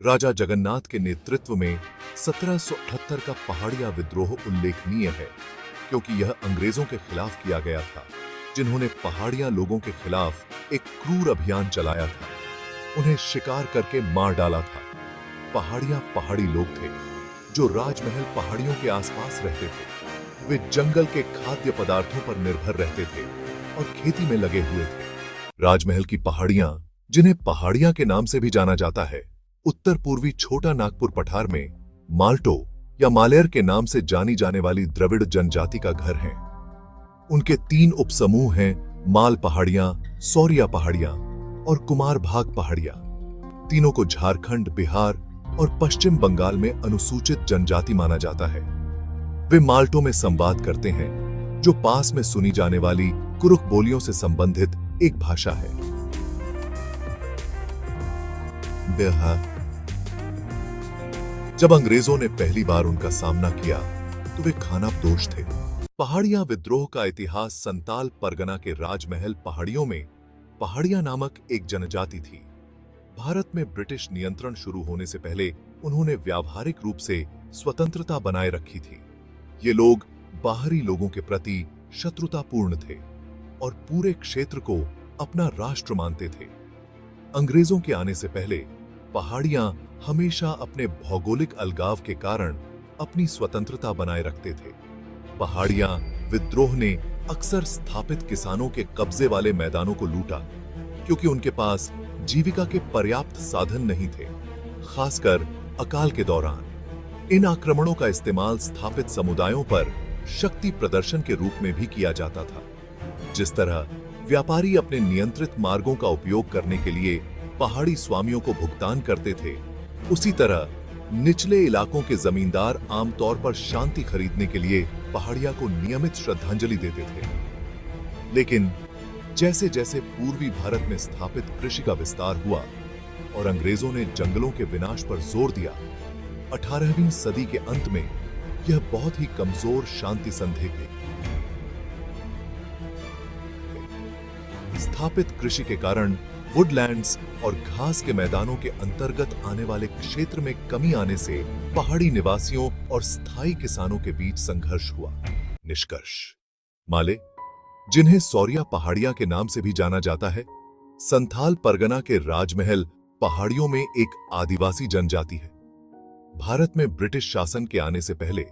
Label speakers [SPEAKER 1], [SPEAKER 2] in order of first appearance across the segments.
[SPEAKER 1] राजा जगन्नाथ के नेतृत्व में 1778 का पहाड़िया विद्रोह उल्लेखनीय है, क्योंकि यह अंग्रेजों के खिलाफ किया गया था, जिन्होंने पहाड़िया लोगों के खिलाफ एक क्रूर अभियान चलाया था। उन्हें शिकार करके मार डाला था। पहाड़िया पहाड़ी लोग थे जो राजमहल पहाड़ियों के आसपास रहते थे। वे जंगल के खाद्य पदार्थों पर निर्भर रहते थे और खेती में लगे हुए थे। राजमहल की पहाड़ियां, जिन्हें पहाड़िया के नाम से भी जाना जाता है, उत्तर पूर्वी छोटा नागपुर पठार में माल्टो या मालेर के नाम से जानी जाने वाली द्रविड़ जनजाति का घर है। उनके 3 उपसमूह हैं: माल पहाड़ियां, सौरिया पहाड़ियां और कुमार भाग पहाड़ियां। तीनों को झारखंड, बिहार और पश्चिम बंगाल में अनुसूचित जनजाति माना जाता है। वे माल्टो में संवाद करते हैं, जो पास में सुनी जाने वाली कुरुख बोलियों से संबंधित एक भाषा है। बिहार। जब अंग्रेजों ने पहली बार उनका सामना किया तो वे खानाबदोश थे। पहाड़िया विद्रोह का इतिहास संताल परगना के राजमहल पहाड़ियों में पहाड़िया नामक एक जनजाति थी। भारत में ब्रिटिश नियंत्रण शुरू होने से पहले उन्होंने व्यावहारिक रूप से स्वतंत्रता बनाए रखी थी। ये लोग बाहरी लोगों के प्रति शत्रुतापूर्ण थे और पूरे क्षेत्र को अपना राष्ट्र मानते थे। अंग्रेजों के आने से पहले पहाड़ियां हमेशा अपने भौगोलिक अलगाव के कारण अपनी स्वतंत्रता बनाए रखते थे। पहाड़िया विद्रोह ने अक्सर स्थापित किसानों के कब्जे वाले मैदानों को लूटा, क्योंकि उनके पास जीविका के पर्याप्त साधन नहीं थे, खासकर अकाल के दौरान। इन आक्रमणों का इस्तेमाल स्थापित समुदायों पर शक्ति प्रदर्शन के रूप में भी किया जाता था। जिस तरह व्यापारी अपने नियंत्रित मार्गों का उपयोग करने के लिए पहाड़ी स्वामियों को भुगतान करते थे, उसी तरह निचले इलाकों के जमींदार आमतौर पर शांति खरीदने के लिए पहाड़िया को नियमित श्रद्धांजलि देते थे। लेकिन जैसे जैसे पूर्वी भारत में स्थापित कृषि का विस्तार हुआ और अंग्रेजों ने जंगलों के विनाश पर जोर दिया, 18वीं सदी के अंत में यह बहुत ही कमजोर शांति संधि थी। स्थापित कृषि के कारण वुडलैंड्स और घास के मैदानों के अंतर्गत आने वाले क्षेत्र में कमी आने से पहाड़ी निवासियों और स्थायी किसानों के बीच संघर्ष हुआ। निष्कर्ष: माले, जिन्हें सौरिया पहाड़िया के नाम से भी जाना जाता है, संथाल परगना के राजमहल पहाड़ियों में एक आदिवासी जनजाति है। भारत में ब्रिटिश शासन के आने से पहले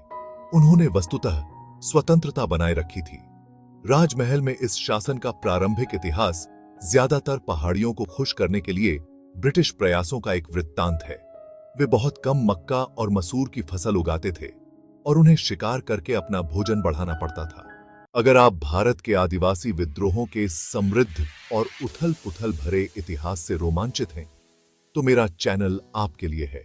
[SPEAKER 1] उन्होंने वस्तुतः स्वतंत्रता बनाए रखी थी। राजमहल में इस शासन का प्रारंभिक इतिहास ज्यादातर पहाड़ियों को खुश करने के लिए ब्रिटिश प्रयासों का एक वृत्तांत है। वे बहुत कम मक्का और मसूर की फसल उगाते थे और उन्हें शिकार करके अपना भोजन बढ़ाना पड़ता था। अगर आप भारत के आदिवासी विद्रोहों के समृद्ध और उथल-पुथल भरे इतिहास से रोमांचित हैं, तो मेरा चैनल आपके लिए है।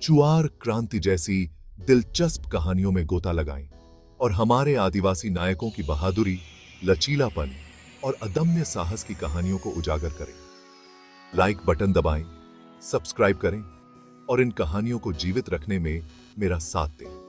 [SPEAKER 1] चुआर क्रांति जैसी दिलचस्प कहानियों में गोता लगाएं और हमारे आदिवासी नायकों की बहादुरी, लचीलापन और अदम्य साहस की कहानियों को उजागर करें। लाइक बटन दबाएं, सब्सक्राइब करें और इन कहानियों को जीवित रखने में मेरा साथ दें।